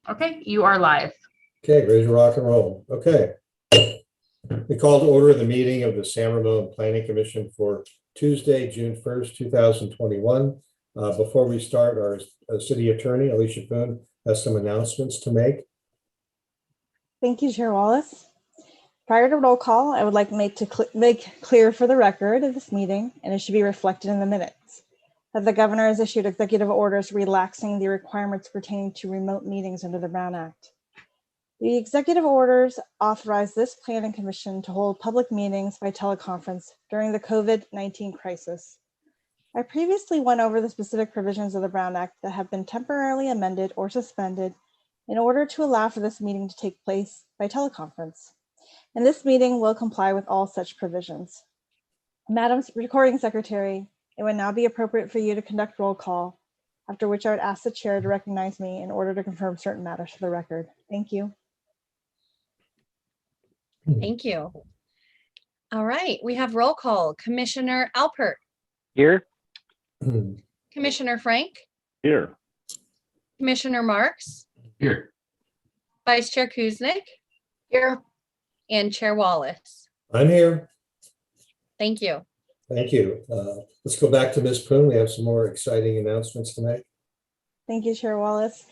Okay, you are live. Okay, ready to rock and roll. Okay. We call to order the meeting of the San Ramon Planning Commission for Tuesday, June 1st, 2021. Before we start, our city attorney, Alicia Poon, has some announcements to make. Thank you, Chair Wallace. Prior to roll call, I would like to make clear for the record of this meeting, and it should be reflected in the minutes, that the governor has issued executive orders relaxing the requirements pertaining to remote meetings under the Brown Act. The executive orders authorize this planning commission to hold public meetings by teleconference during the COVID-19 crisis. I previously went over the specific provisions of the Brown Act that have been temporarily amended or suspended in order to allow for this meeting to take place by teleconference. And this meeting will comply with all such provisions. Madam Recording Secretary, it would now be appropriate for you to conduct roll call, after which I would ask the chair to recognize me in order to confirm certain matters for the record. Thank you. Thank you. All right, we have roll call. Commissioner Alpert. Here. Commissioner Frank. Here. Commissioner Marks. Here. Vice Chair Kuznick. Here. And Chair Wallace. I'm here. Thank you. Thank you. Let's go back to Ms. Poon. We have some more exciting announcements to make. Thank you, Chair Wallace.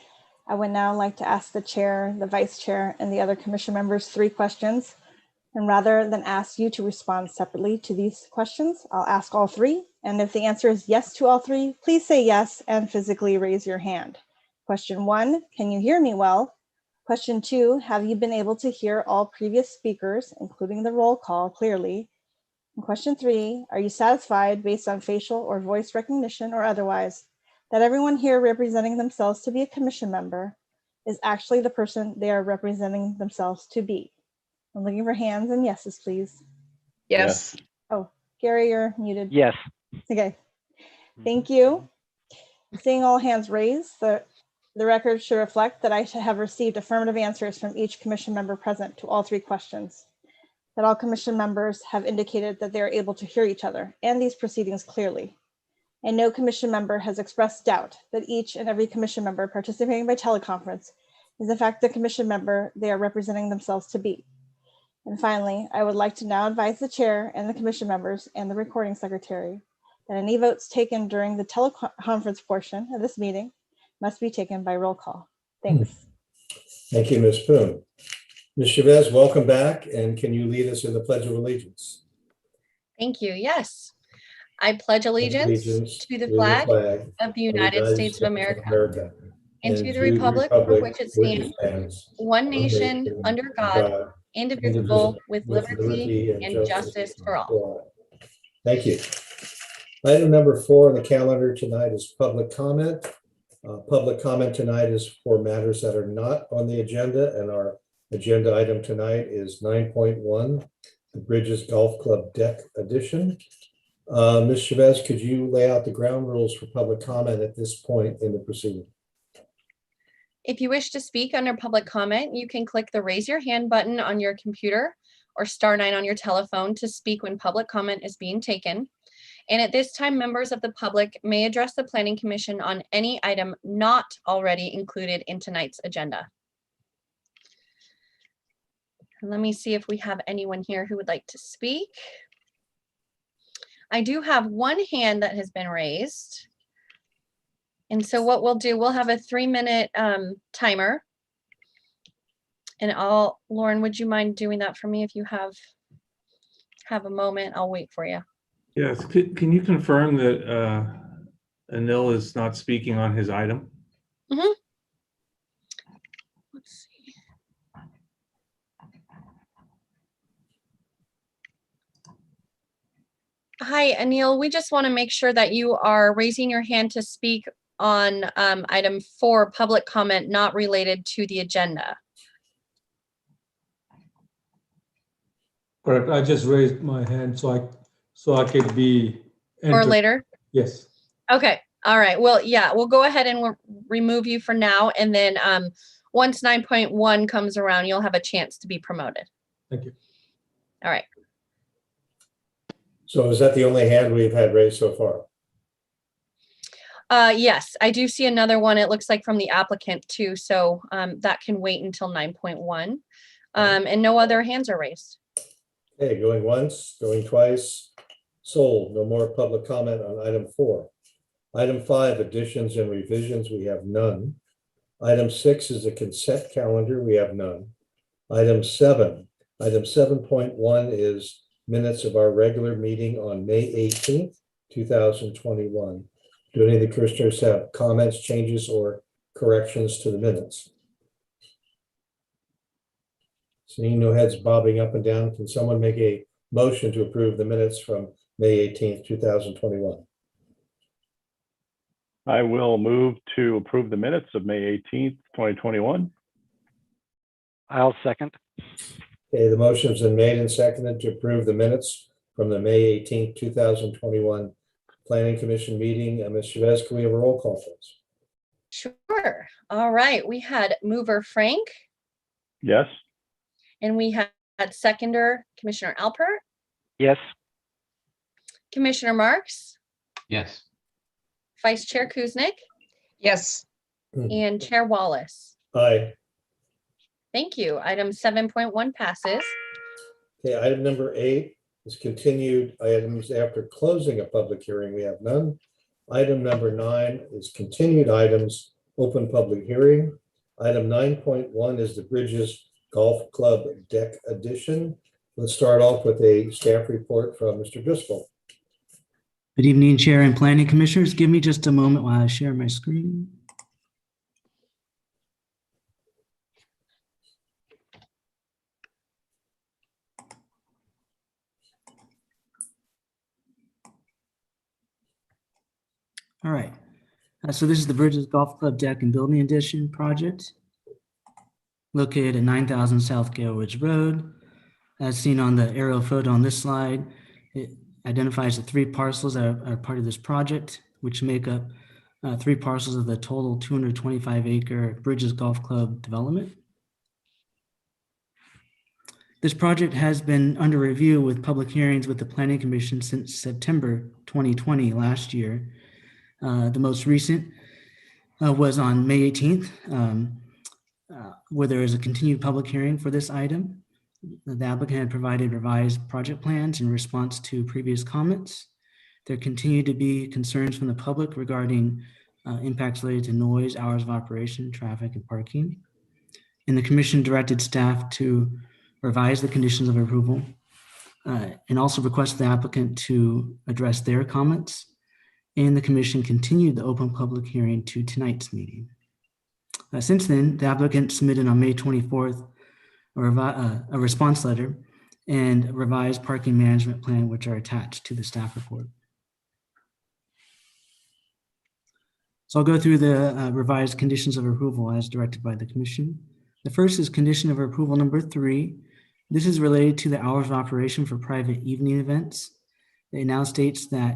I would now like to ask the chair, the vice chair, and the other commission members 3 questions. And rather than ask you to respond separately to these questions, I'll ask all 3. And if the answer is yes to all 3, please say yes and physically raise your hand. Question 1, can you hear me well? Question 2, have you been able to hear all previous speakers, including the roll call, clearly? And question 3, are you satisfied based on facial or voice recognition or otherwise that everyone here representing themselves to be a commission member is actually the person they are representing themselves to be? I'm looking for hands and yeses, please. Yes. Oh, Gary, you're muted. Yes. Okay, thank you. Seeing all hands raised, the record should reflect that I have received affirmative answers from each commission member present to all 3 questions, that all commission members have indicated that they are able to hear each other and these proceedings clearly. And no commission member has expressed doubt that each and every commission member participating by teleconference is in fact the commission member they are representing themselves to be. And finally, I would like to now advise the chair and the commission members and the recording secretary that any votes taken during the teleconference portion of this meeting must be taken by roll call. Thanks. Thank you, Ms. Poon. Ms. Chavez, welcome back. And can you lead us in the Pledge of Allegiance? Thank you. Yes. I pledge allegiance to the flag of the United States of America and to the republic for which it stands, one nation under God, indivisible, with liberty and justice for all. Thank you. Item number 4 on the calendar tonight is public comment. Public comment tonight is for matters that are not on the agenda, and our agenda item tonight is 9.1, the Bridges Golf Club Deck Edition. Ms. Chavez, could you lay out the ground rules for public comment at this point in the proceeding? If you wish to speak under public comment, you can click the raise your hand button on your computer or *9 on your telephone to speak when public comment is being taken. And at this time, members of the public may address the Planning Commission on any item not already included in tonight's agenda. And let me see if we have anyone here who would like to speak. I do have one hand that has been raised. And so what we'll do, we'll have a 3-minute timer. And Lauren, would you mind doing that for me if you have a moment? I'll wait for you. Yes, can you confirm that Anil is not speaking on his item? Mm-hmm. Let's see. Hi, Anil. We just want to make sure that you are raising your hand to speak on item 4, public comment not related to the agenda. Correct. I just raised my hand so I could be entered. Or later? Yes. Okay. All right. Well, yeah, we'll go ahead and we'll remove you for now. And then once 9.1 comes around, you'll have a chance to be promoted. Thank you. All right. So is that the only hand we've had raised so far? Yes, I do see another one. It looks like from the applicant too. So that can wait until 9.1. And no other hands are raised. Okay, going once, going twice. Sold. No more public comment on item 4. Item 5, additions and revisions, we have none. Item 6 is a consent calendar, we have none. Item 7.1 is minutes of our regular meeting on May 18th, 2021. Do any of the commissioners have comments, changes, or corrections to the minutes? Seeing no heads bobbing up and down, can someone make a motion to approve the minutes from May 18th, 2021? I will move to approve the minutes of May 18th, 2021. I'll second. Okay, the motion's been made and seconded to approve the minutes from the May 18th, 2021 Planning Commission meeting. Ms. Chavez, can we have a roll call, please? Sure. All right. We had mover Frank, Yes. and we had seconder Commissioner Alpert, Yes. Commissioner Marks, Yes. Vice Chair Kuznick, Yes. and Chair Wallace. Aye. Thank you. Item 7.1 passes. Okay, item number 8 is continued items after closing a public hearing. We have none. Item number 9 is continued items, open public hearing. Item 9.1 is the Bridges Golf Club Deck Edition. Let's start off with a staff report from Mr. Driscoll. Good evening, Chair and Planning Commissioners. Give me just a moment while I share my screen. All right. So this is the Bridges Golf Club Deck and Building Addition project located at 9000 South Gale Ridge Road. As seen on the aerial photo on this slide, it identifies the 3 parcels that are part of this project, which make up 3 parcels of the total 225-acre Bridges Golf Club development. This project has been under review with public hearings with the Planning Commission since September 2020, last year. The most recent was on May 18th, where there is a continued public hearing for this item. The applicant had provided revised project plans in response to previous comments. There continue to be concerns from the public regarding impacts related to noise, hours of operation, traffic, and parking. And the commission directed staff to revise the conditions of approval and also requested the applicant to address their comments. And the commission continued the open public hearing to tonight's meeting. Since then, the applicant submitted on May 24th a response letter and a revised parking management plan, which are attached to the staff report. So I'll go through the revised conditions of approval as directed by the commission. The first is condition of approval number 3. This is related to the hours of operation for private evening events. It now states that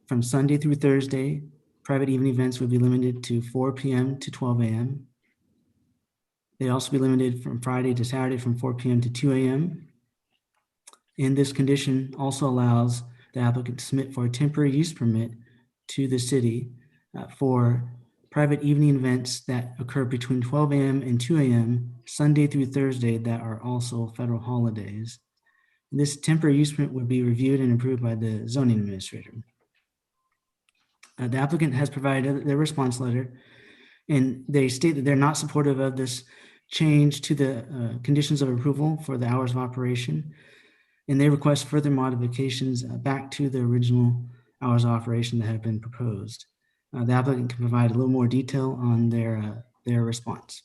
from Sunday through Thursday, private evening events would be limited to 4 p.m. to 12 a.m. They'd also be limited from Friday to Saturday from 4 p.m. to 2 a.m. And this condition also allows the applicant to submit for a temporary use permit to the city for private evening events that occur between 12 a.m. and 2 a.m. Sunday through Thursday that are also federal holidays. And this temporary use permit would be reviewed and approved by the zoning administrator. The applicant has provided their response letter, and they state that they're not supportive of this change to the conditions of approval for the hours of operation, and they request further modifications back to the original hours of operation that have been proposed. The applicant can provide a little more detail on their response.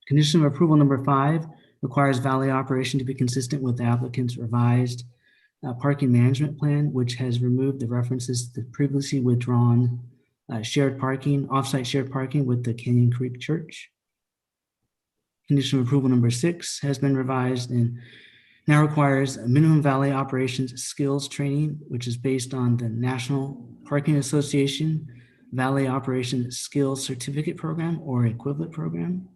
Condition of approval number 5 requires valet operation to be consistent with the applicant's revised parking management plan, which has removed the references to the previously withdrawn shared parking, offsite shared parking with the Canyon Creek Church. Condition of approval number 6 has been revised and now requires a minimum valet operations skills training, which is based on the National Parking Association Valet Operations Skills Certificate Program or equivalent program.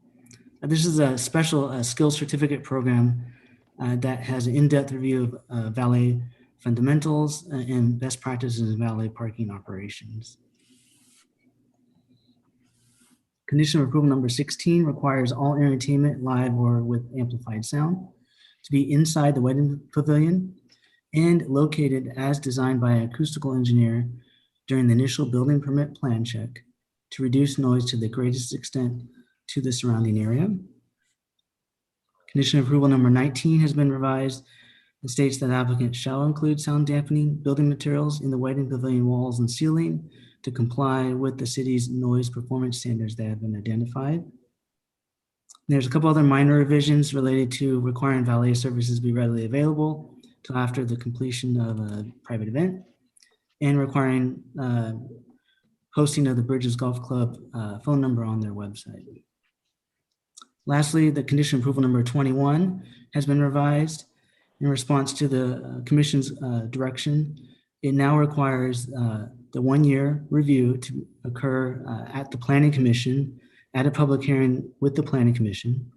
This is a special skills certificate program that has an in-depth review of valet fundamentals, and best practices in valet parking operations. Condition of approval number 16 requires all entertainment, live or with amplified sound, to be inside the wedding pavilion and located as designed by an acoustical engineer during the initial building permit plan check to reduce noise to the greatest extent to the surrounding area. Condition of approval number 19 has been revised and states that applicant shall include sound dampening building materials in the wedding pavilion walls and ceiling to comply with the city's noise performance standards that have been identified. There's a couple other minor revisions related to requiring valet services be readily available till after the completion of a private event, and requiring posting of the Bridges Golf Club phone number on their website. Lastly, the condition approval number 21 has been revised in response to the commission's direction. It now requires the 1-year review to occur at the Planning Commission at a public hearing with the Planning Commission.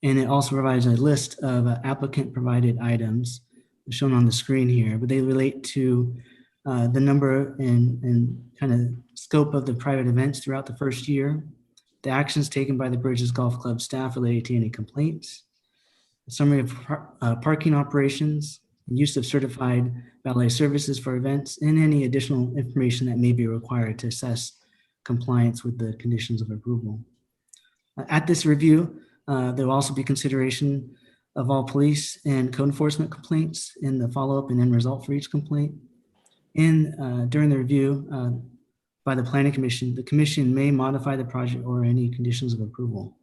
And it also provides a list of applicant provided items shown on the screen here, but they relate to the number and kind of scope of the private events throughout the first year, the actions taken by the Bridges Golf Club staff related to any complaints, a summary of parking operations, use of certified valet services for events, and any additional information that may be required to assess compliance with the conditions of approval. At this review, there will also be consideration of all police and code enforcement complaints in the follow-up and end result for each complaint. And during the review by the Planning Commission, the commission may modify the project or any conditions of approval.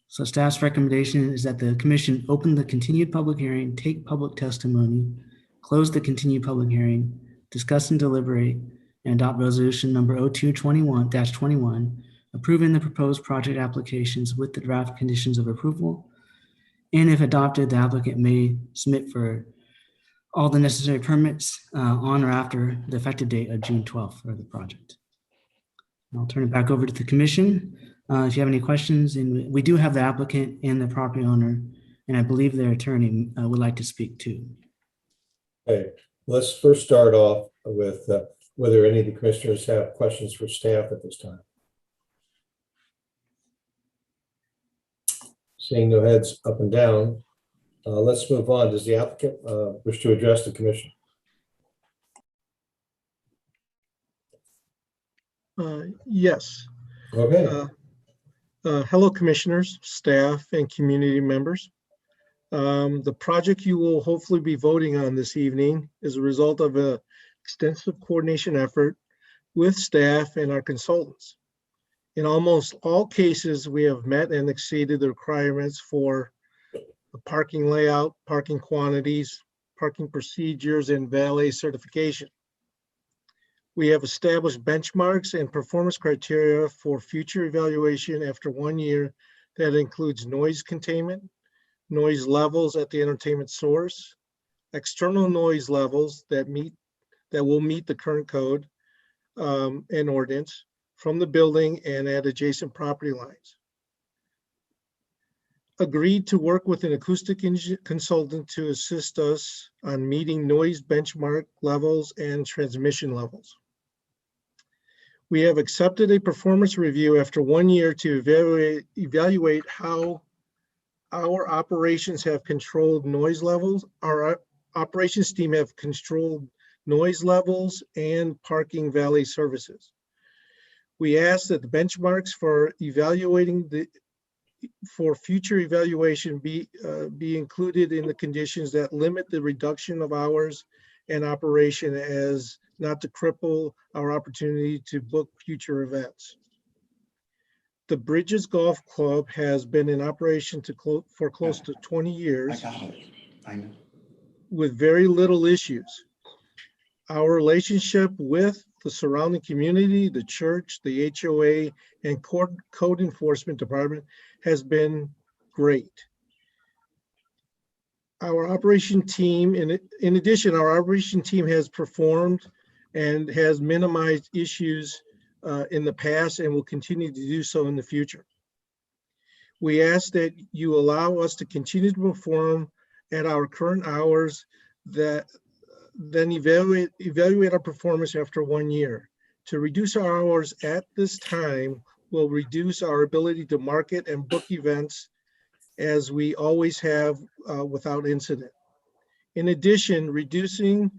So staff's recommendation is that the commission open the continued public hearing, take public testimony, close the continued public hearing, discuss and deliberate, and adopt resolution number 0221-21, approving the proposed project applications with the draft conditions of approval. And if adopted, the applicant may submit for all the necessary permits on or after the effective date of June 12th for the project. I'll turn it back over to the commission. If you have any questions, and we do have the applicant and the property owner, and I believe their attorney would like to speak too. Okay, let's first start off with whether any of the commissioners have questions for staff at this time. Seeing no heads up and down, let's move on. Does the applicant wish to address the commission? Yes. Okay. Hello, commissioners, staff, and community members. The project you will hopefully be voting on this evening is a result of an extensive coordination effort with staff and our consultants. In almost all cases, we have met and exceeded the requirements for the parking layout, parking quantities, parking procedures, and valet certification. We have established benchmarks and performance criteria for future evaluation after 1 year that includes noise containment, noise levels at the entertainment source, external noise levels that will meet the current code and ordinance from the building and at adjacent property lines. Agreed to work with an acoustic consultant to assist us on meeting noise benchmark levels and transmission levels. We have accepted a performance review after 1 year to evaluate how our operations have controlled noise levels. Our operations team have controlled noise levels and parking valet services. We ask that the benchmarks for evaluating for future evaluation be included in the conditions that limit the reduction of hours and operation as not to cripple our opportunity to book future events. The Bridges Golf Club has been in operation for close to 20 years with very little issues. Our relationship with the surrounding community, the church, the HOA, and code enforcement department has been great. Our operation team, in addition, our operation team has performed and has minimized issues in the past and will continue to do so in the future. We ask that you allow us to continue to perform at our current hours, that then evaluate our performance after 1 year. To reduce our hours at this time will reduce our ability to market and book events as we always have without incident. In addition, reducing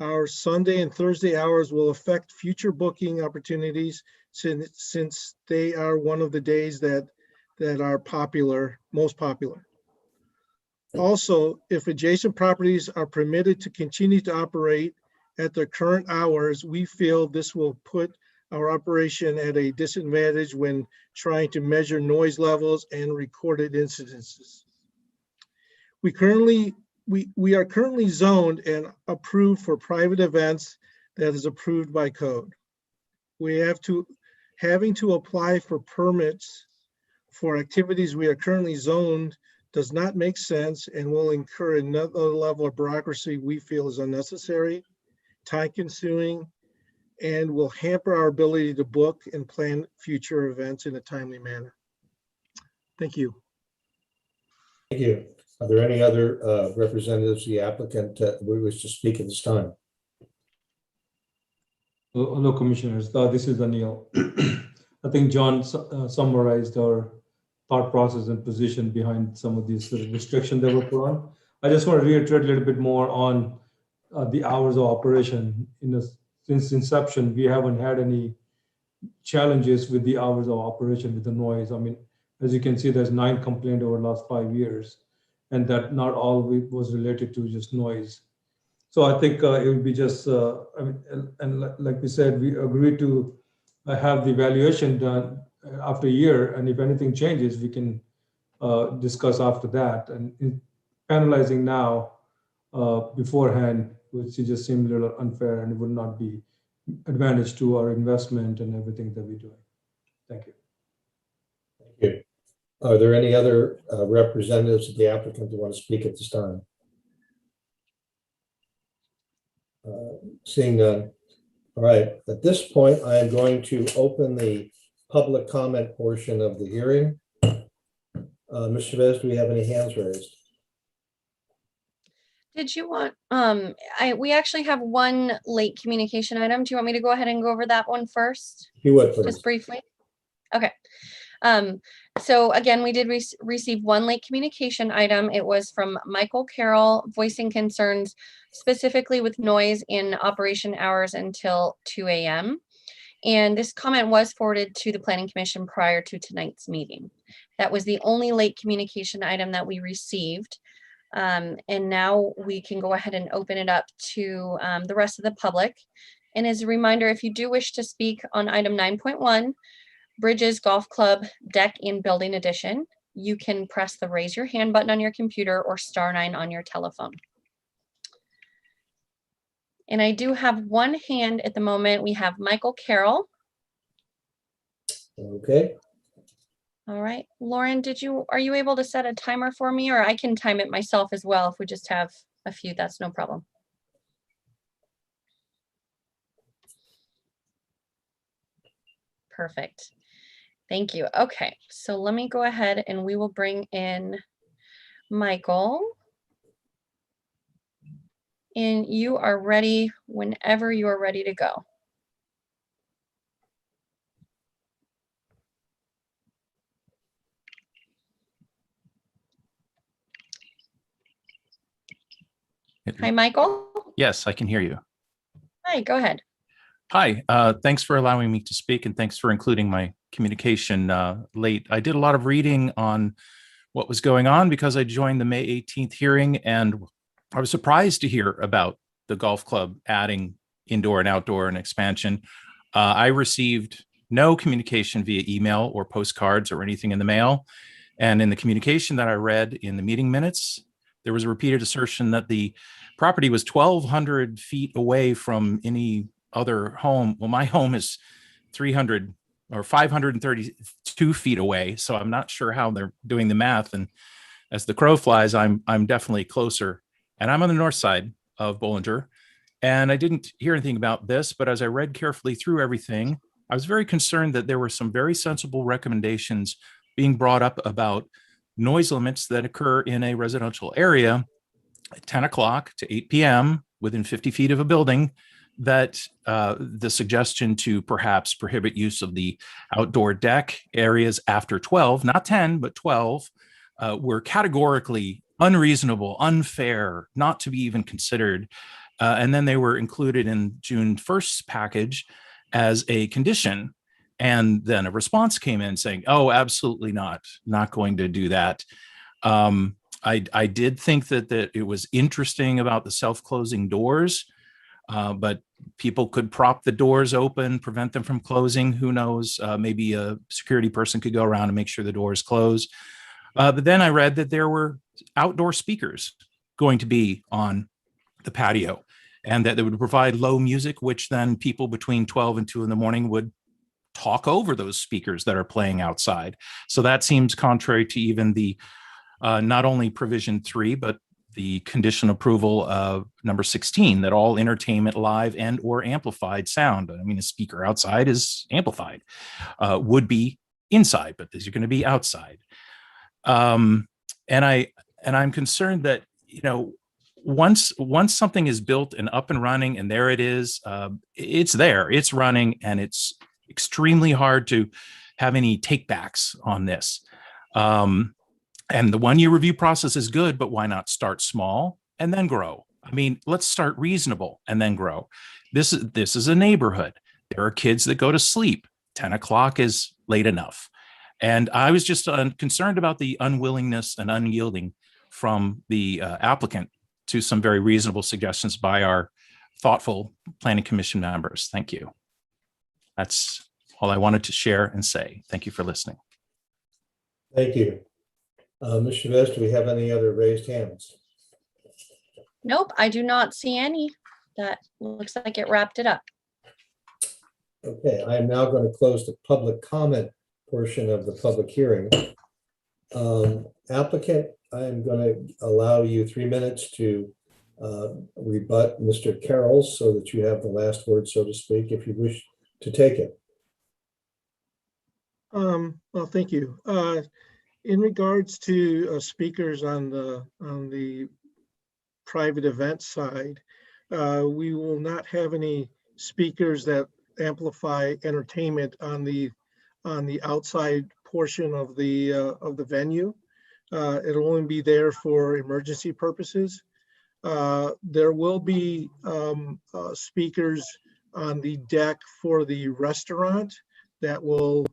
our Sunday and Thursday hours will affect future booking opportunities since they are one of the days that are most popular. Also, if adjacent properties are permitted to continue to operate at their current hours, we feel this will put our operation at a disadvantage when trying to measure noise levels and recorded incidences. We are currently zoned and approved for private events that is approved by code. Having to apply for permits for activities we are currently zoned does not make sense and will incur another level of bureaucracy we feel is unnecessary, time-consuming, and will hamper our ability to book and plan future events in a timely manner. Thank you. Thank you. Are there any other representatives of the applicant who wish to speak at this time? Hello, Commissioners. This is Anil. I think John summarized our thought process and position behind some of these restrictions that were put on. I just want to reiterate a little bit more on the hours of operation. Since inception, we haven't had any challenges with the hours of operation with the noise. I mean, as you can see, there's 9 complaints over the last 5 years, and that not all was related to just noise. So I think it would be just, and like we said, we agreed to have the evaluation done after a year, and if anything changes, we can discuss after that. And analyzing now beforehand, which just seemed a little unfair, and it would not be advantage to our investment and everything that we're doing. Thank you. Thank you. Are there any other representatives of the applicant who want to speak at this time? Seeing none. All right, at this point, I am going to open the public comment portion of the hearing. Ms. Chavez, do we have any hands raised? Did you want, we actually have one late communication item. Do you want me to go ahead and go over that one first? If you would, please. Just briefly? Okay. So again, we did receive one late communication item. It was from Michael Carroll voicing concerns specifically with noise in operation hours until 2 a.m. And this comment was forwarded to the Planning Commission prior to tonight's meeting. That was the only late communication item that we received. And now we can go ahead and open it up to the rest of the public. And as a reminder, if you do wish to speak on item 9.1, Bridges Golf Club Deck and Building Edition, you can press the raise your hand button on your computer or *9 on your telephone. And I do have one hand at the moment. We have Michael Carroll. Okay. All right, Lauren, are you able to set a timer for me, or I can time it myself as well if we just have a few, that's no problem. Perfect. Thank you. Okay, so let me go ahead and we will bring in Michael. And you are ready whenever you are ready to go. Hi, Michael. Yes, I can hear you. Hi, go ahead. Hi, thanks for allowing me to speak, and thanks for including my communication late. I did a lot of reading on what was going on because I joined the May 18th hearing, and I was surprised to hear about the golf club adding indoor and outdoor and expansion. I received no communication via email or postcards or anything in the mail. And in the communication that I read in the meeting minutes, there was a repeated assertion that the property was 1,200 feet away from any other home. Well, my home is 300 or 532 feet away. So I'm not sure how they're doing the math. And as the crow flies, I'm definitely closer. And I'm on the north side of Bollinger. And I didn't hear anything about this, but as I read carefully through everything, I was very concerned that there were some very sensible recommendations being brought up about noise limits that occur in a residential area at 10 o'clock to 8 p.m. within 50 feet of a building, that the suggestion to perhaps prohibit use of the outdoor deck areas after 12, not 10, but 12, were categorically unreasonable, unfair, not to be even considered. And then they were included in June 1st's package as a condition. And then a response came in saying, oh, absolutely not going to do that. I did think that it was interesting about the self-closing doors, but people could prop the doors open, prevent them from closing. Who knows? Maybe a security person could go around and make sure the doors close. But then I read that there were outdoor speakers going to be on the patio, and that they would provide low music, which then people between 12 and 2 in the morning would talk over those speakers that are playing outside. So that seems contrary to even the not only provision 3, but the condition approval of number 16, that all entertainment, live and or amplified sound, I mean, a speaker outside is amplified, would be inside, but these are going to be outside. And I'm concerned that, once something is built and up and running and there it is, it's there, it's running, and it's extremely hard to have any takebacks on this. And the 1-year review process is good, but why not start small and then grow? I mean, let's start reasonable and then grow. This is a neighborhood. There are kids that go to sleep. 10 o'clock is late enough. And I was just concerned about the unwillingness and unyielding from the applicant to some very reasonable suggestions by our thoughtful planning commission members. Thank you. That's all I wanted to share and say. Thank you for listening. Thank you. Ms. Chavez, do we have any other raised hands? Nope, I do not see any. That looks like it wrapped it up. Okay, I am now going to close the public comment portion of the public hearing. Applicant, I am going to allow you 3 minutes to rebut Mr. Carroll's so that you have the last word, so to speak, if you wish to take it. Well, thank you. In regards to speakers on the private event side, we will not have any speakers that amplify entertainment on the outside portion of the venue. It'll only be there for emergency purposes. There will be speakers on the deck for the restaurant that will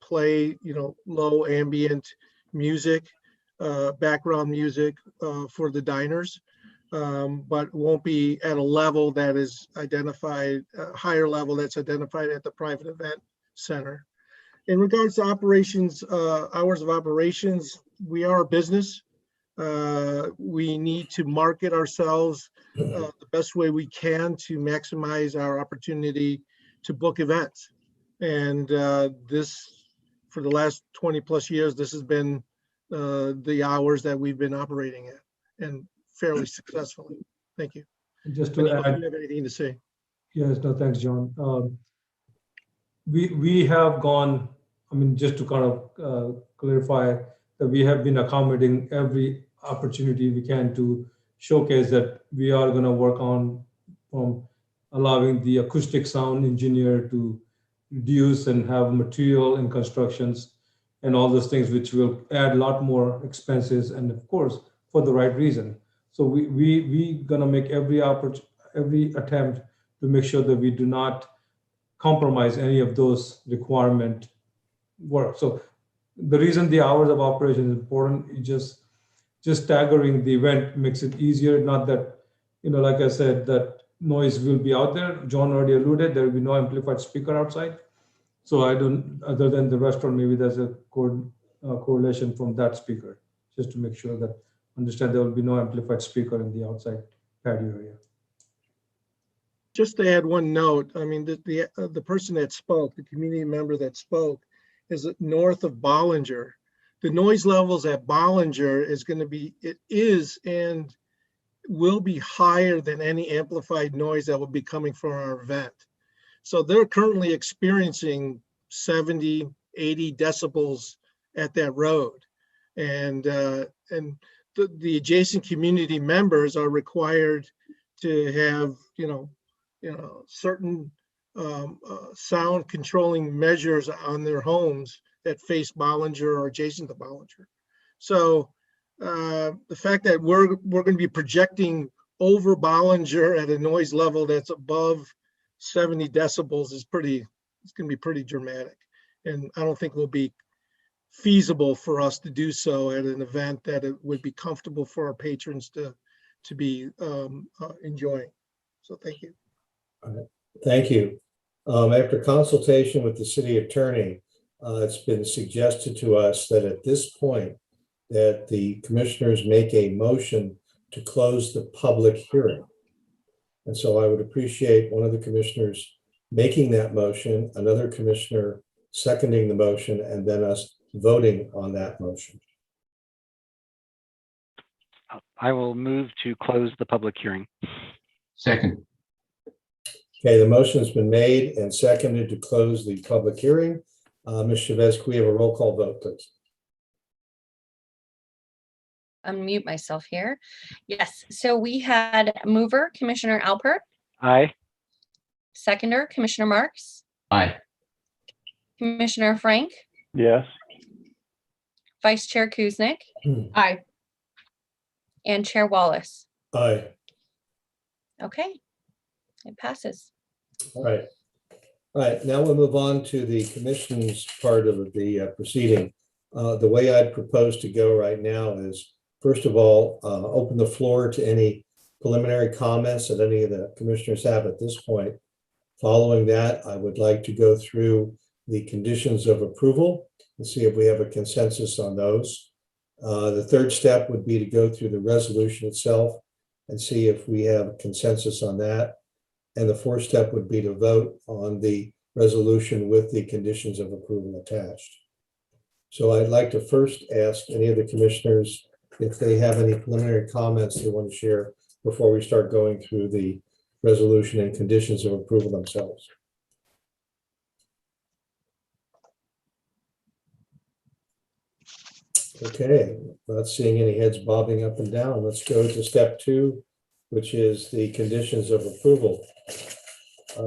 play, low ambient music, background music for the diners, but won't be at a level that is identified, a higher level that's identified at the private event center. In regards to operations, hours of operations, we are a business. We need to market ourselves the best way we can to maximize our opportunity to book events. And this, for the last 20 plus years, this has been the hours that we've been operating at, and fairly successfully. Thank you. And just Do to you add, have anything to say? yes, no, thanks, John. We have gone, I mean, just to kind of clarify that we have been accommodating every opportunity we can to showcase that we are going to work on allowing the acoustic sound engineer to reduce and have material and constructions and all those things, which will add a lot more expenses, and of course for the right reason. So we gonna make every attempt to make sure that we do not compromise any of those requirement work. So the reason the hours of operation is important is just staggering the event makes it easier. Not that, like I said, that noise will be out there. John already alluded, there will be no amplified speaker outside. So I don't, other than the restaurant, maybe there's a correlation from that speaker, just to make sure that understand there will be no amplified speaker in the outside patio area. Just to add one note, I mean, the person that spoke, the community member that spoke, is north of Bollinger. The noise levels at Bollinger is and will be higher than any amplified noise that will be coming from our event. So they're currently experiencing 70, 80 decibels at that road. And the adjacent community members are required to have, certain sound controlling measures on their homes that face Bollinger or adjacent to Bollinger. So the fact that we're going to be projecting over Bollinger at a noise level that's above 70 decibels is it's going to be pretty dramatic. And I don't think it will be feasible for us to do so at an event that it would be comfortable for our patrons to be enjoying. So thank you. Thank you. After consultation with the city attorney, it's been suggested to us that at this point that the commissioners make a motion to close the public hearing. And so I would appreciate one of the commissioners making that motion, another commissioner seconding the motion, and then us voting on that motion. I will move to close the public hearing. Second. Okay, the motion has been made and seconded to close the public hearing. Ms. Chavez, can we have a roll call vote, please? Unmute myself here. Yes, so we had mover, Commissioner Alpert, Aye. seconder, Commissioner Marks, Aye. Commissioner Frank, Yes. Vice Chair Kuznick, Aye. and Chair Wallace. Aye. Okay, it passes. All right. All right, now we'll move on to the commission's part of the proceeding. The way I'd propose to go right now is, first of all, open the floor to any preliminary comments that any of the commissioners have at this point. Following that, I would like to go through the conditions of approval and see if we have a consensus on those. The third step would be to go through the resolution itself and see if we have a consensus on that. And the fourth step would be to vote on the resolution with the conditions of approval attached. So I'd like to first ask any of the commissioners if they have any preliminary comments they want to share before we start going through the resolution and conditions of approval themselves. Okay, not seeing any heads bobbing up and down. Let's go to step 2, which is the conditions of approval.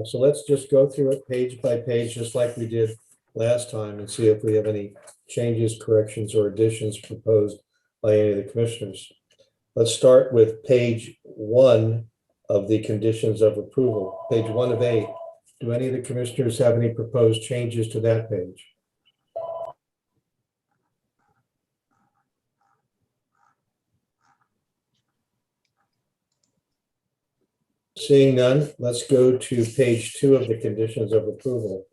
So let's just go through it page by page, just like we did last time, and see if we have any changes, corrections, or additions proposed by any of the commissioners. Let's start with page 1 of the conditions of approval, page 1 of 8. Do any of the commissioners have any proposed changes to that page? Seeing none, let's go to page 2 of the conditions of approval.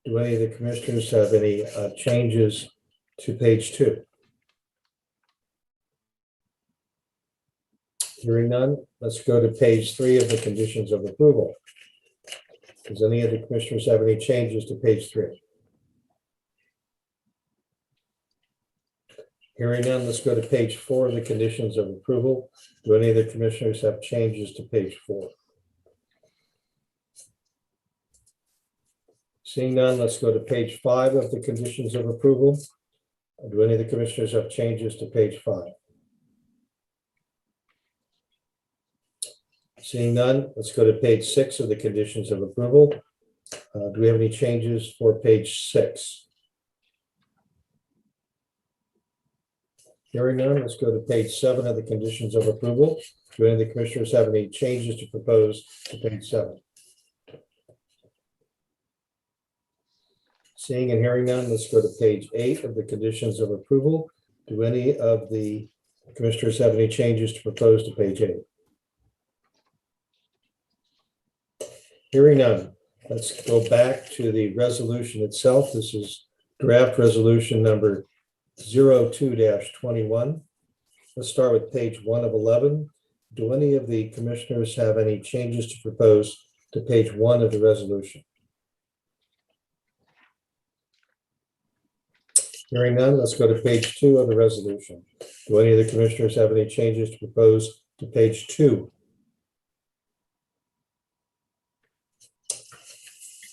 Do any of the commissioners have any changes to page 2? Hearing none, let's go to page 3 of the conditions of approval. Does any of the commissioners have any changes to page 3? Hearing none, let's go to page 4 of the conditions of approval. Do any of the commissioners have changes to page 4? Seeing none, let's go to page 5 of the conditions of approval. Do any of the commissioners have changes to page 5? Seeing none, let's go to page 6 of the conditions of approval. Do we have any changes for page 6? Hearing none, let's go to page 7 of the conditions of approval. Do any of the commissioners have any changes to propose to page 7? Seeing and hearing none, let's go to page 8 of the conditions of approval. Do any of the commissioners have any changes to propose to page 8? Hearing none, let's go back to the resolution itself. This is draft resolution number 02-21. Let's start with page 1 of 11. Do any of the commissioners have any changes to propose to page 1 of the resolution? Hearing none, let's go to page 2 of the resolution. Do any of the commissioners have any changes to propose to page 2?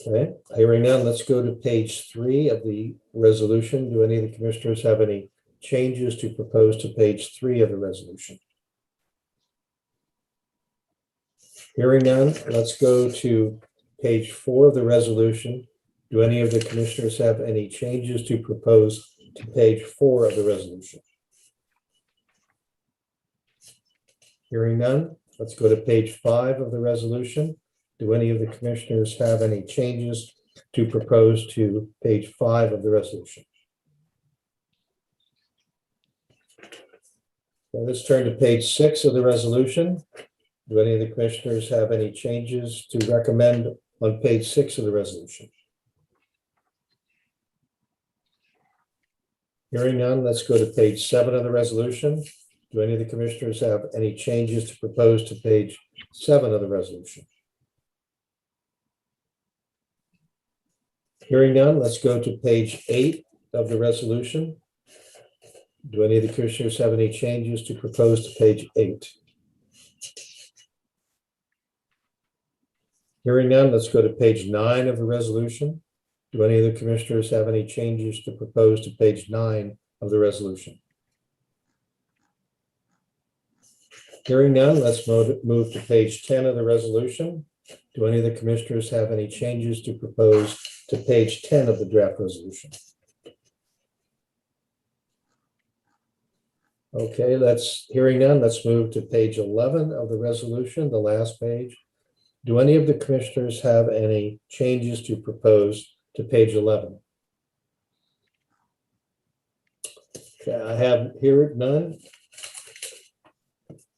Okay, hearing none, let's go to page 3 of the resolution. Do any of the commissioners have any changes to propose to page 3 of the resolution? Hearing none, let's go to page 4 of the resolution. Do any of the commissioners have any changes to propose to page 4 of the resolution? Hearing none, let's go to page 5 of the resolution. Do any of the commissioners have any changes to propose to page 5 of the resolution? Now let's turn to page 6 of the resolution. Do any of the commissioners have any changes to recommend on page 6 of the resolution? Hearing none, let's go to page 7 of the resolution. Do any of the commissioners have any changes to propose to page 7 of the resolution? Hearing none, let's go to page 8 of the resolution. Do any of the commissioners have any changes to propose to page 8? Hearing none, let's go to page 9 of the resolution. Do any of the commissioners have any changes to propose to page 9 of the resolution? Hearing none, let's move to page 10 of the resolution. Do any of the commissioners have any changes to propose to page 10 of the draft resolution? Okay, hearing none, let's move to page 11 of the resolution, the last page. Do any of the commissioners have any changes to propose to page 11? Okay, I have here none.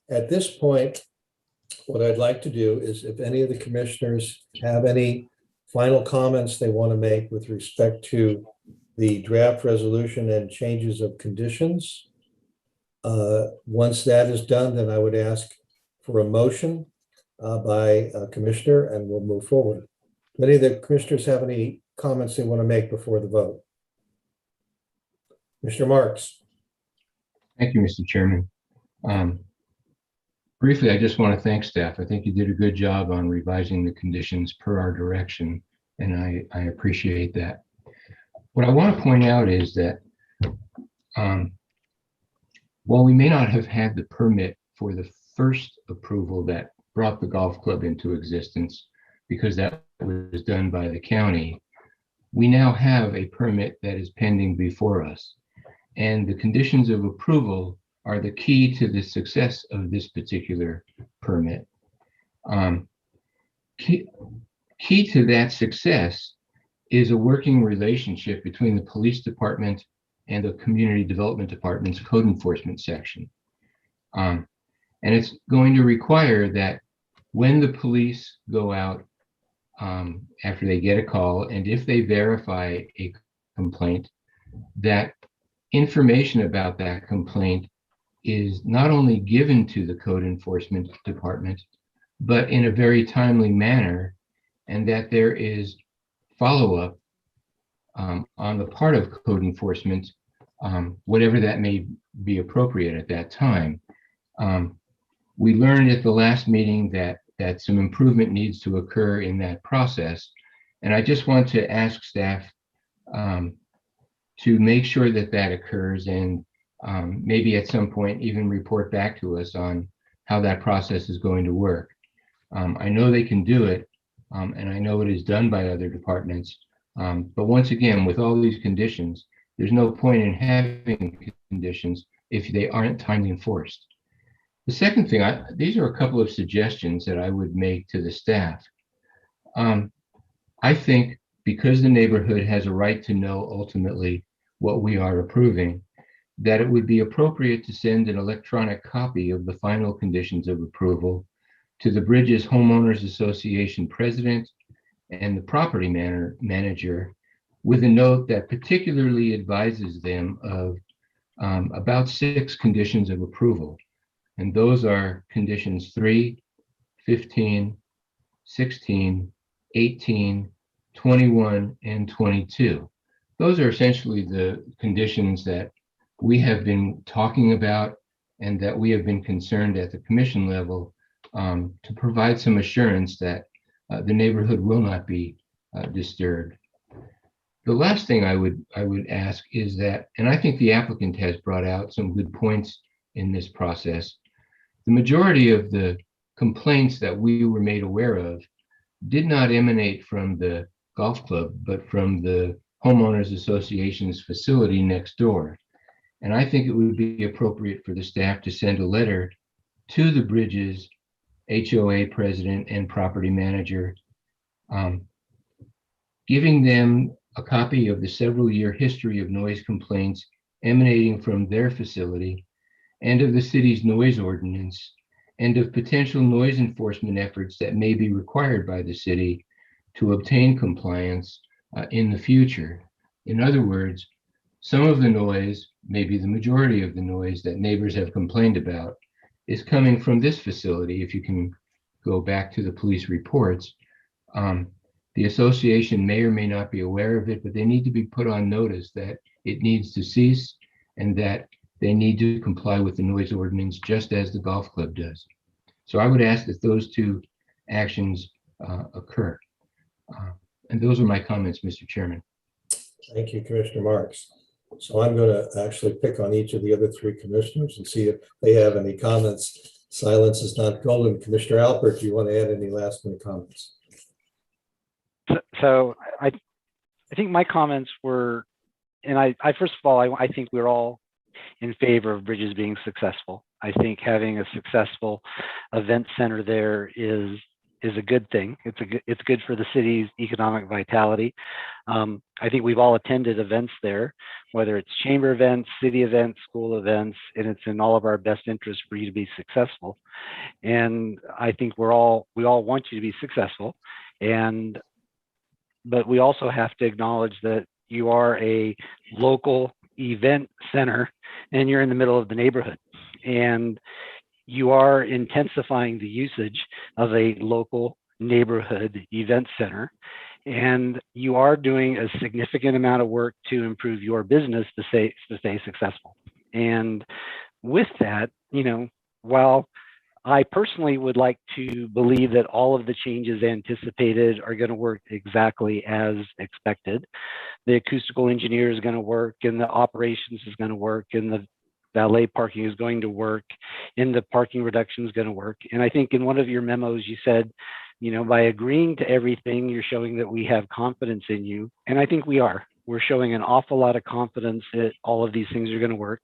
At this point, what I'd like to do is if any of the commissioners have any final comments they want to make with respect to the draft resolution and changes of conditions. Once that is done, then I would ask for a motion by a commissioner and we'll move forward. Do any of the commissioners have any comments they want to make before the vote? Mr. Marks. Thank you, Mr. Chairman. Briefly, I just want to thank staff. I think you did a good job on revising the conditions per our direction, and I appreciate that. What I want to point out is that while we may not have had the permit for the first approval that brought the golf club into existence, because that was done by the county, we now have a permit that is pending before us. And the conditions of approval are the key to the success of this particular permit. Key to that success is a working relationship between the police department and the community development department's code enforcement section. And it's going to require that when the police go out after they get a call, and if they verify a complaint, that information about that complaint is not only given to the code enforcement department, but in a very timely manner, and that there is follow-up on the part of code enforcement, whatever that may be appropriate at that time. We learned at the last meeting that some improvement needs to occur in that process, and I just want to ask staff to make sure that that occurs, and maybe at some point even report back to us on how that process is going to work. I know they can do it, and I know it is done by other departments, but once again, with all these conditions, there's no point in having conditions if they aren't timely enforced. The second thing, these are a couple of suggestions that I would make to the staff. I think because the neighborhood has a right to know ultimately what we are approving, that it would be appropriate to send an electronic copy of the final conditions of approval to the Bridges Homeowners Association president and the property manager, with a note that particularly advises them of about 6 conditions of approval. And those are conditions 3, 15, 16, 18, 21, and 22. Those are essentially the conditions that we have been talking about and that we have been concerned at the commission level to provide some assurance that the neighborhood will not be disturbed. The last thing I would ask is that, and I think the applicant has brought out some good points in this process. The majority of the complaints that we were made aware of did not emanate from the golf club, but from the homeowners association's facility next door. And I think it would be appropriate for the staff to send a letter to the Bridges HOA president and property manager, giving them a copy of the several-year history of noise complaints emanating from their facility and of the city's noise ordinance and of potential noise enforcement efforts that may be required by the city to obtain compliance in the future. In other words, some of the noise, maybe the majority of the noise that neighbors have complained about is coming from this facility. If you can go back to the police reports, the association may or may not be aware of it, but they need to be put on notice that it needs to cease and that they need to comply with the noise ordinance just as the golf club does. So I would ask that those two actions occur. And those are my comments, Mr. Chairman. Thank you, Commissioner Marks. So I'm going to actually pick on each of the other three commissioners and see if they have any comments. Silence is not golden. Commissioner Alpert, do you want to add any last minute comments? So I think my comments were, and I first of all, I think we're all in favor of Bridges being successful. I think having a successful event center there is a good thing. It's good for the city's economic vitality. I think we've all attended events there, whether it's chamber events, city events, school events, and it's in all of our best interest for you to be successful. And I think we all want you to be successful. But we also have to acknowledge that you are a local event center and you're in the middle of the neighborhood. And you are intensifying the usage of a local neighborhood event center. And you are doing a significant amount of work to improve your business to stay successful. And with that, while I personally would like to believe that all of the changes anticipated are going to work exactly as expected. The acoustical engineer is going to work, and the operations is going to work, and the valet parking is going to work, and the parking reduction is going to work. And I think in one of your memos, you said, by agreeing to everything, you're showing that we have confidence in you. And I think we are. We're showing an awful lot of confidence that all of these things are going to work.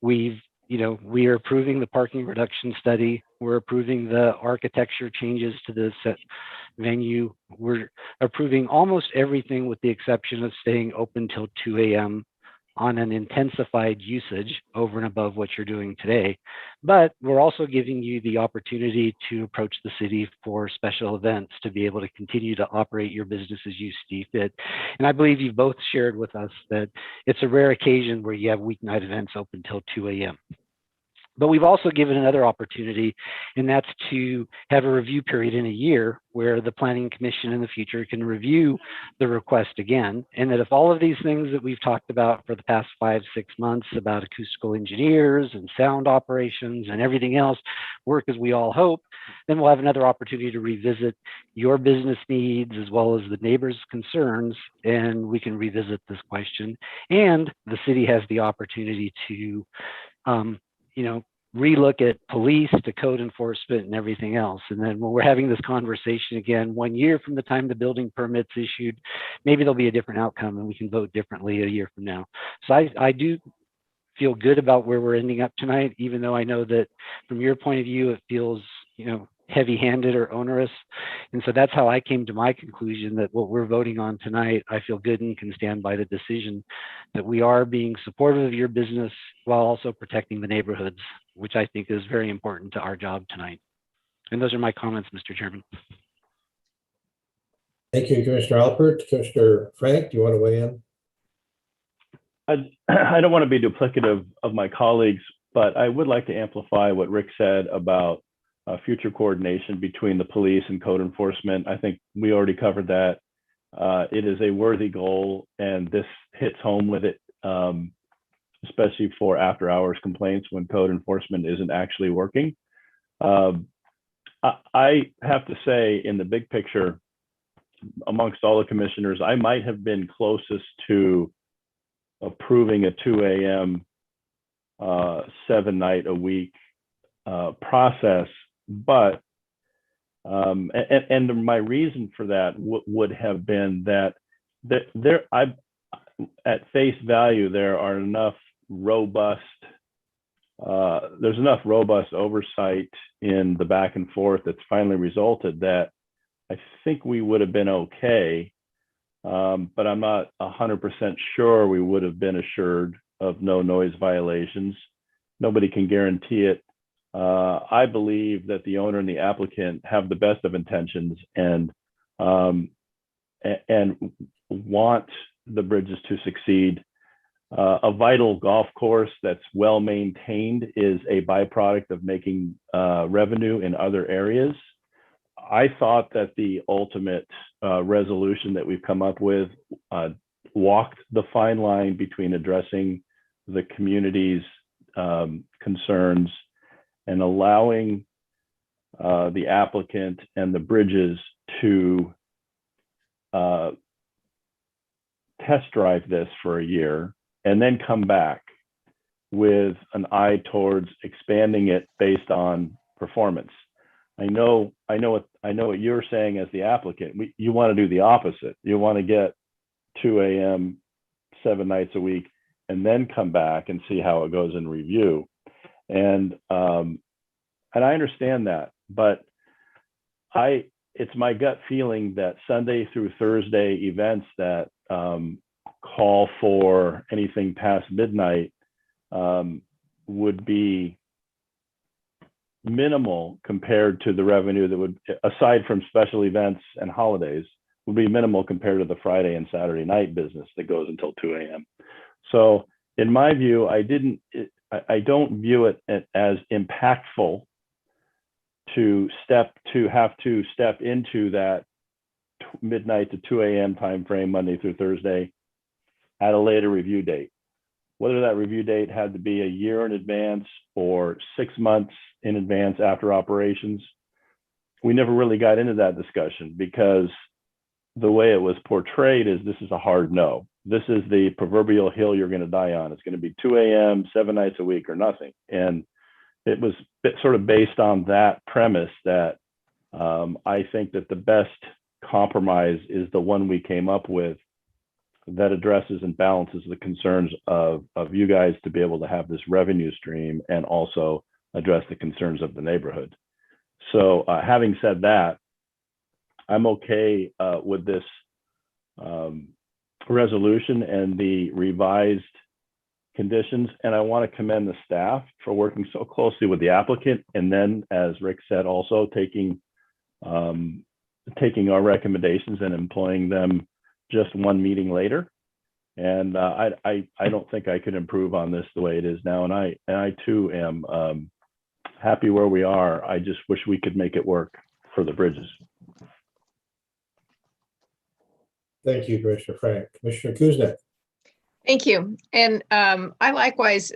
We are approving the parking reduction study. We're approving the architecture changes to the set venue. We're approving almost everything with the exception of staying open till 2 a.m. on an intensified usage over and above what you're doing today. But we're also giving you the opportunity to approach the city for special events to be able to continue to operate your business as you see fit. And I believe you've both shared with us that it's a rare occasion where you have weeknight events open till 2 a.m. But we've also given another opportunity, and that's to have a review period in a year where the Planning Commission in the future can review the request again. And that if all of these things that we've talked about for the past 5-6 months about acoustical engineers and sound operations and everything else work as we all hope, then we'll have another opportunity to revisit your business needs as well as the neighbors' concerns, and we can revisit this question. And the city has the opportunity to relook at police to code enforcement and everything else. And then when we're having this conversation again, 1 year from the time the building permit's issued, maybe there'll be a different outcome and we can vote differently a year from now. So I do feel good about where we're ending up tonight, even though I know that from your point of view, it feels, heavy-handed or onerous. And so that's how I came to my conclusion that what we're voting on tonight, I feel good and can stand by the decision that we are being supportive of your business while also protecting the neighborhoods, which I think is very important to our job tonight. And those are my comments, Mr. Chairman. Thank you, Commissioner Alpert. Commissioner Frank, do you want to weigh in? I don't want to be duplicative of my colleagues, but I would like to amplify what Rick said about future coordination between the police and code enforcement. I think we already covered that. It is a worthy goal, and this hits home with it, especially for after hours complaints when code enforcement isn't actually working. I have to say, in the big picture, amongst all the commissioners, I might have been closest to approving a 2 a.m. 7-night-a-week process, but and my reason for that would have been that at face value, there are enough robust, there's enough robust oversight in the back and forth that's finally resulted that I think we would have been okay, but I'm not 100% sure we would have been assured of no noise violations. Nobody can guarantee it. I believe that the owner and the applicant have the best of intentions and want the bridges to succeed. A vital golf course that's well maintained is a byproduct of making revenue in other areas. I thought that the ultimate resolution that we've come up with walked the fine line between addressing the community's concerns and allowing the applicant and the bridges to test drive this for a year and then come back with an eye towards expanding it based on performance. I know what you're saying as the applicant. You want to do the opposite. You want to get 2 a.m. 7 nights a week and then come back and see how it goes in review. And I understand that, but it's my gut feeling that Sunday through Thursday events that call for anything past midnight would be minimal compared to the revenue that would, aside from special events and holidays, would be minimal compared to the Friday and Saturday night business that goes until 2 a.m. So in my view, I don't view it as impactful to have to step into that midnight to 2 a.m. timeframe, Monday through Thursday, at a later review date. Whether that review date had to be a year in advance or 6 months in advance after operations, we never really got into that discussion because the way it was portrayed is this is a hard no. This is the proverbial hill you're going to die on. It's going to be 2 a.m., 7 nights a week or nothing. And it was sort of based on that premise that I think that the best compromise is the one we came up with that addresses and balances the concerns of you guys to be able to have this revenue stream and also address the concerns of the neighborhood. So having said that, I'm okay with this resolution and the revised conditions. And I want to commend the staff for working so closely with the applicant. And then, as Rick said, also taking our recommendations and employing them just one meeting later. And I don't think I could improve on this the way it is now. And I too am happy where we are. I just wish we could make it work for the bridges. Thank you, Commissioner Frank. Commissioner Kuznick. Thank you. And I likewise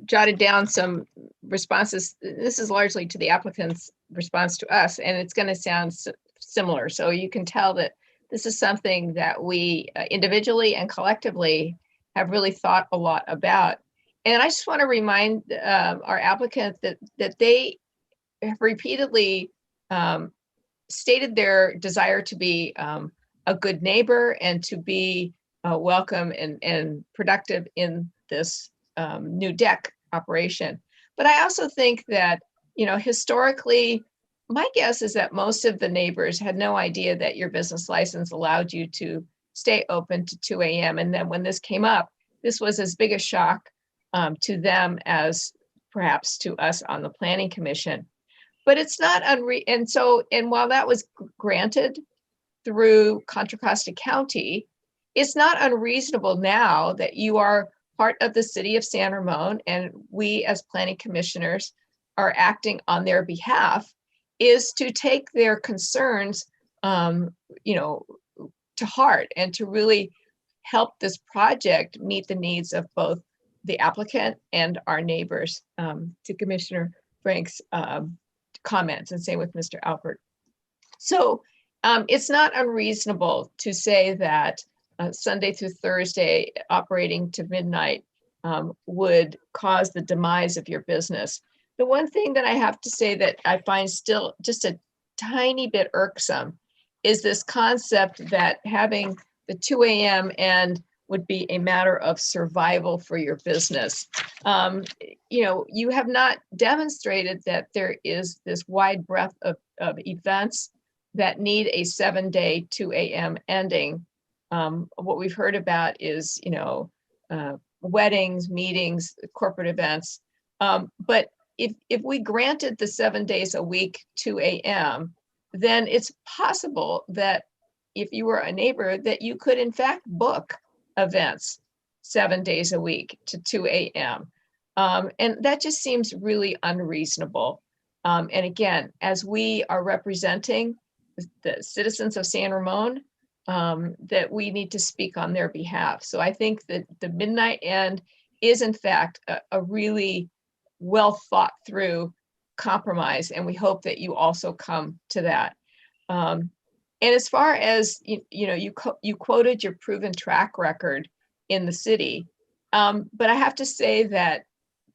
jotted down some responses. This is largely to the applicant's response to us, and it's going to sound similar. So you can tell that this is something that we individually and collectively have really thought a lot about. And I just want to remind our applicant that they have repeatedly stated their desire to be a good neighbor and to be welcome and productive in this new deck operation. But I also think that, historically, my guess is that most of the neighbors had no idea that your business license allowed you to stay open to 2 a.m. And then when this came up, this was as big a shock to them as perhaps to us on the Planning Commission. But it's not and while that was granted through Contra Costa County, it's not unreasonable now that you are part of the city of San Ramon and we as planning commissioners are acting on their behalf, is to take their concerns, to heart and to really help this project meet the needs of both the applicant and our neighbors, to Commissioner Frank's comments, and same with Mr. Alpert. So It's not unreasonable to say that Sunday through Thursday operating to midnight would cause the demise of your business. The one thing that I have to say that I find still just a tiny bit irksome is this concept that having the 2 a.m. end would be a matter of survival for your business. You have not demonstrated that there is this wide breadth of events that need a 7-day 2 a.m. ending. What we've heard about is, weddings, meetings, corporate events. But if we granted the 7 days a week 2 a.m., then it's possible that if you were a neighbor, that you could in fact book events 7 days a week to 2 a.m. And that just seems really unreasonable. And again, as we are representing the citizens of San Ramon, that we need to speak on their behalf. So I think that the midnight end is in fact a really well thought through compromise, and we hope that you also come to that. And as far as you quoted your proven track record in the city, but I have to say that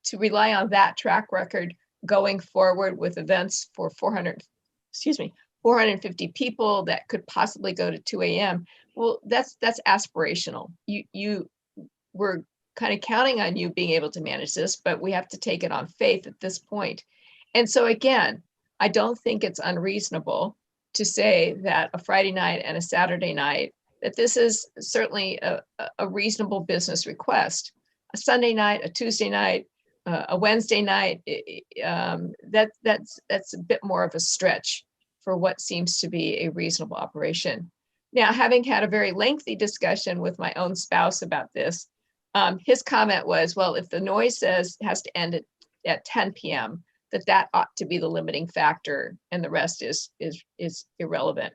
to rely on that track record going forward with events for 450 people that could possibly go to 2 a.m. Well, that's aspirational. We're kind of counting on you being able to manage this, but we have to take it on faith at this point. And so again, I don't think it's unreasonable to say that a Friday night and a Saturday night, that this is certainly a reasonable business request. A Sunday night, a Tuesday night, a Wednesday night, that's a bit more of a stretch for what seems to be a reasonable operation. Now, having had a very lengthy discussion with my own spouse about this, his comment was, well, if the noise has to end at 10 p.m., that ought to be the limiting factor and the rest is irrelevant.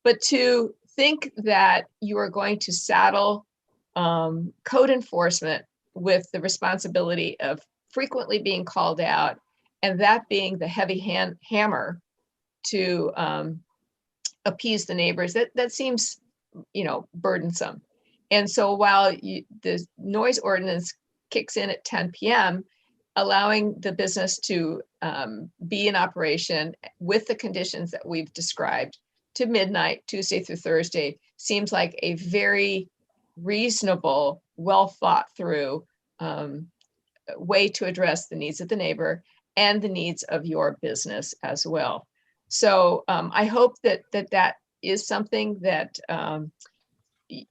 But to think that you are going to saddle code enforcement with the responsibility of frequently being called out, and that being the heavy hammer to appease the neighbors, that seems, burdensome. And so while the noise ordinance kicks in at 10 p.m., allowing the business to be in operation with the conditions that we've described to midnight, Tuesday through Thursday, seems like a very reasonable, well thought through way to address the needs of the neighbor and the needs of your business as well. So I hope that is something that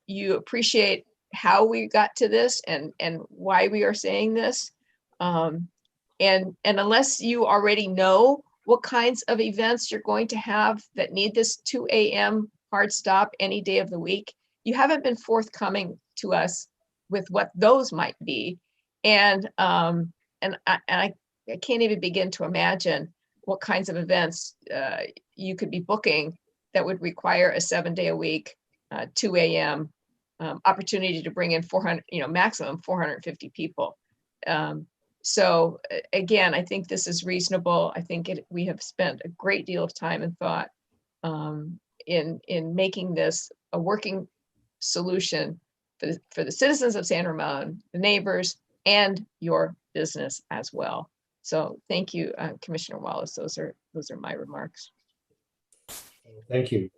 you appreciate how we got to this and why we are saying this. And unless you already know what kinds of events you're going to have that need this 2 a.m. hard stop any day of the week, you haven't been forthcoming to us with what those might be. And I can't even begin to imagine what kinds of events you could be booking that would require a 7-day a week, 2 a.m. Opportunity to bring in 400, maximum 450 people. So again, I think this is reasonable. I think we have spent a great deal of time and thought in making this a working solution for the citizens of San Ramon, the neighbors, and your business as well. So thank you, Commissioner Wallace. Those are my remarks. Thank you.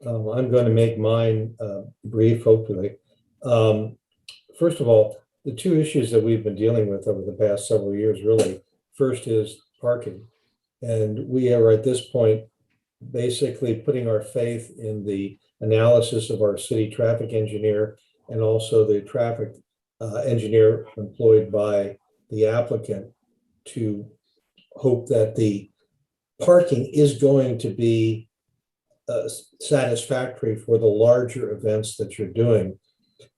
I'm going to make mine brief, hopefully. First of all, the two issues that we've been dealing with over the past several years, really, first is parking. And we are at this point basically putting our faith in the analysis of our city traffic engineer and also the traffic engineer employed by the applicant to hope that the parking is going to be satisfactory for the larger events that you're doing.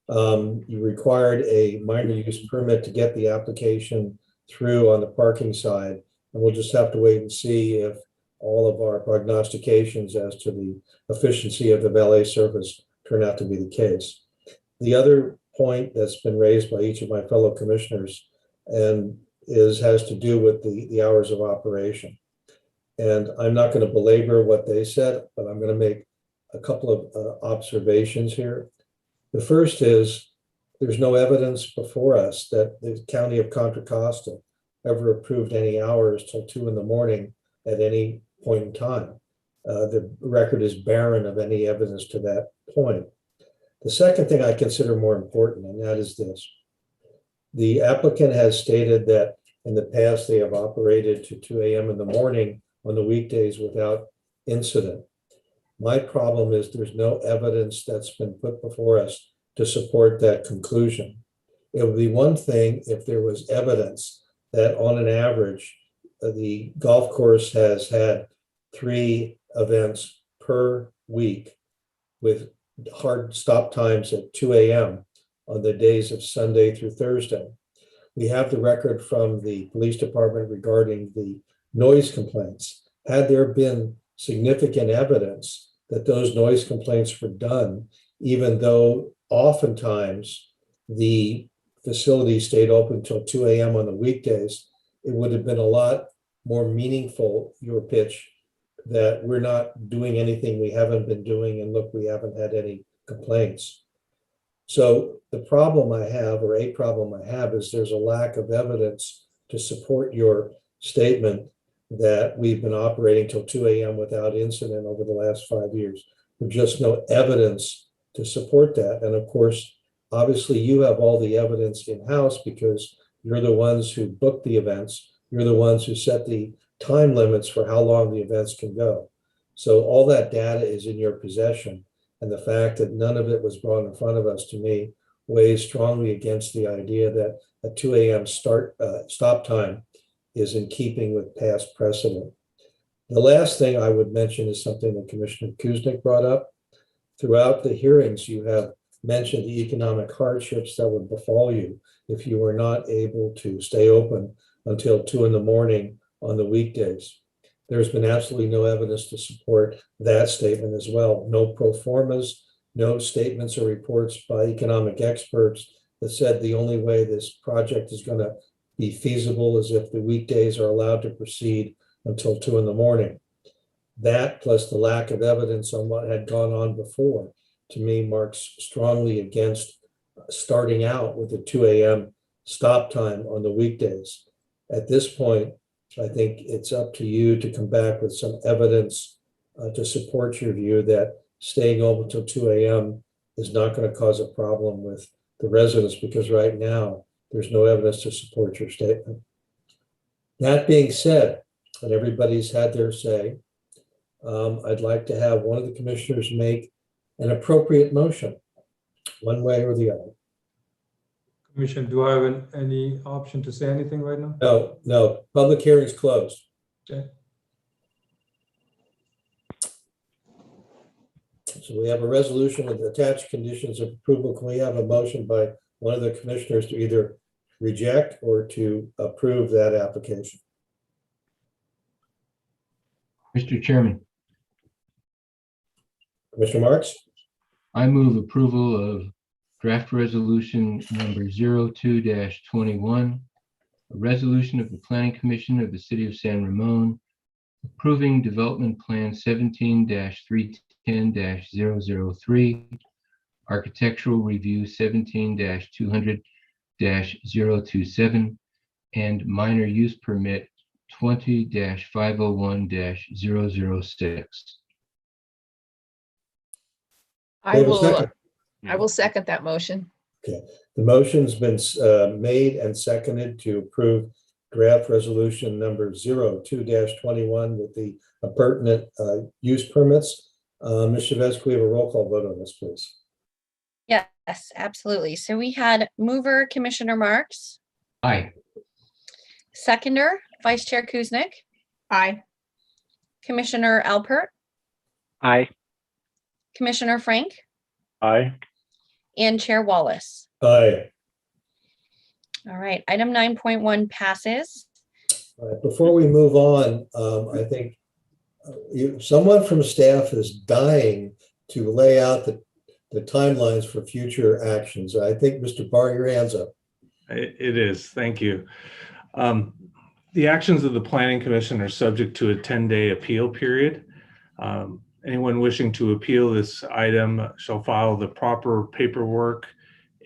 You required a minor use permit to get the application through on the parking side, and we'll just have to wait and see if all of our prognostications as to the efficiency of the valet service turn out to be the case. The other point that's been raised by each of my fellow commissioners and has to do with the hours of operation. And I'm not going to belabor what they said, but I'm going to make a couple of observations here. The first is there's no evidence before us that the County of Contra Costa ever approved any hours till 2 a.m. at any point in time. The record is barren of any evidence to that point. The second thing I consider more important, and that is this. The applicant has stated that in the past they have operated to 2 a.m. in the morning on the weekdays without incident. My problem is there's no evidence that's been put before us to support that conclusion. It would be one thing if there was evidence that on an average, the golf course has had 3 events per week with hard stop times at 2 a.m. on the days of Sunday through Thursday. We have the record from the police department regarding the noise complaints. Had there been significant evidence that those noise complaints were done, even though oftentimes the facility stayed open till 2 a.m. on the weekdays, it would have been a lot more meaningful, your pitch, that we're not doing anything we haven't been doing, and look, we haven't had any complaints. So the problem I have, or a problem I have, is there's a lack of evidence to support your statement that we've been operating till 2 a.m. without incident over the last 5 years. There's just no evidence to support that. And of course, obviously you have all the evidence in-house because you're the ones who booked the events. You're the ones who set the time limits for how long the events can go. So all that data is in your possession. And the fact that none of it was brought in front of us, to me, weighs strongly against the idea that a 2 a.m. stop time is in keeping with past precedent. The last thing I would mention is something that Commissioner Kuznick brought up. Throughout the hearings, you have mentioned the economic hardships that would befall you if you were not able to stay open until 2 a.m. on the weekdays. There's been absolutely no evidence to support that statement as well. No pro formas, no statements or reports by economic experts that said the only way this project is going to be feasible is if the weekdays are allowed to proceed until 2 a.m. That, plus the lack of evidence on what had gone on before, to me marks strongly against starting out with a 2 a.m. stop time on the weekdays. At this point, I think it's up to you to come back with some evidence to support your view that staying open till 2 a.m. is not going to cause a problem with the residents, because right now there's no evidence to support your statement. That being said, and everybody's had their say, I'd like to have one of the commissioners make an appropriate motion, one way or the other. Commissioner, do I have any option to say anything right now? No, public hearing is closed. Okay. So we have a resolution with attached conditions of approval. Can we have a motion by one of the commissioners to either reject or to approve that application? Mr. Chairman, Commissioner Marks? I move approval of draft resolution number 02-21, a resolution of the Planning Commission of the City of San Ramon approving Development Plan 17-310-003, Architectural Review 17-200-027, and Minor Use Permit 20-501-006. I will second that motion. Okay, the motion's been made and seconded to approve draft resolution number 02-21 with the pertinent use permits. Ms. Chavez, can we have a roll call vote on this, please? Yes, absolutely. So we had mover Commissioner Marks, Aye. seconder Vice Chair Kuznick, Aye. Commissioner Alpert, Aye. Commissioner Frank, Aye. and Chair Wallace. Aye. All right, item 9.1 passes. All right, before we move on, I think someone from staff is dying to lay out the timelines for future actions. I think, Mr. Barr, your hand's up. It is. Thank you. The actions of the Planning Commission are subject to a 10-day appeal period. Anyone wishing to appeal this item shall file the proper paperwork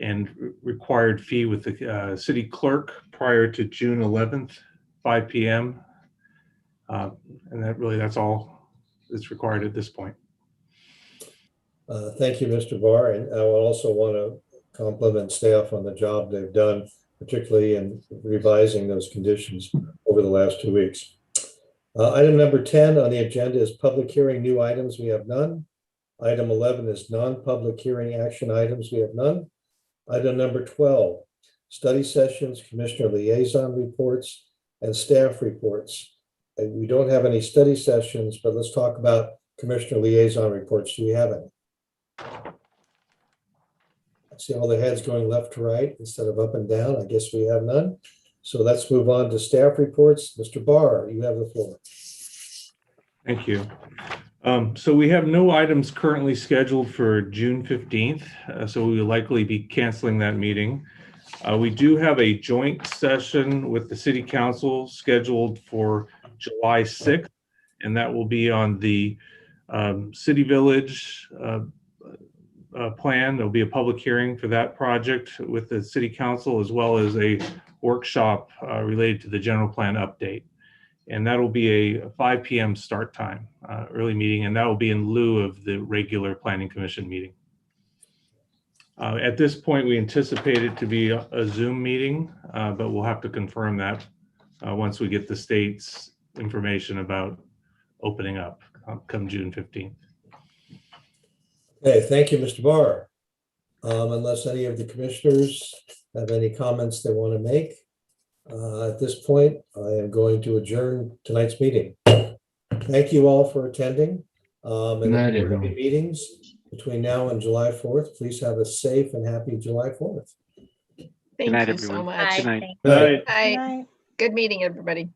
and required fee with the city clerk prior to June 11th, 5 p.m. And that's all that's required at this point. Thank you, Mr. Barr. And I will also want to compliment staff on the job they've done, particularly in revising those conditions over the last 2 weeks. Item number 10 on the agenda is public hearing, new items. We have none. Item 11 is non-public hearing action items. We have none. Item number 12, study sessions, commissioner liaison reports, and staff reports. And we don't have any study sessions, but let's talk about commissioner liaison reports. Do we have any? I see all the heads going left to right instead of up and down. I guess we have none. So let's move on to staff reports. Mr. Barr, you have the floor. Thank you. So we have no items currently scheduled for June 15th, so we will likely be canceling that meeting. We do have a joint session with the City Council scheduled for July 6th, and that will be on the City Village plan. There'll be a public hearing for that project with the City Council, as well as a workshop related to the general plan update. And that'll be a 5 p.m. start time, early meeting, and that will be in lieu of the regular Planning Commission meeting. At this point, we anticipate it to be a Zoom meeting, but we'll have to confirm that once we get the state's information about opening up come June 15th. Okay, thank you, Mr. Barr. Unless any of the commissioners have any comments they want to make, at this point, I am going to adjourn tonight's meeting. Thank you all for attending. And if there are any meetings between now and July 4th, please have a safe and happy July 4th. Thank night, you so everyone. much. Good night. Good night. Bye. Good night. Good meeting, everybody.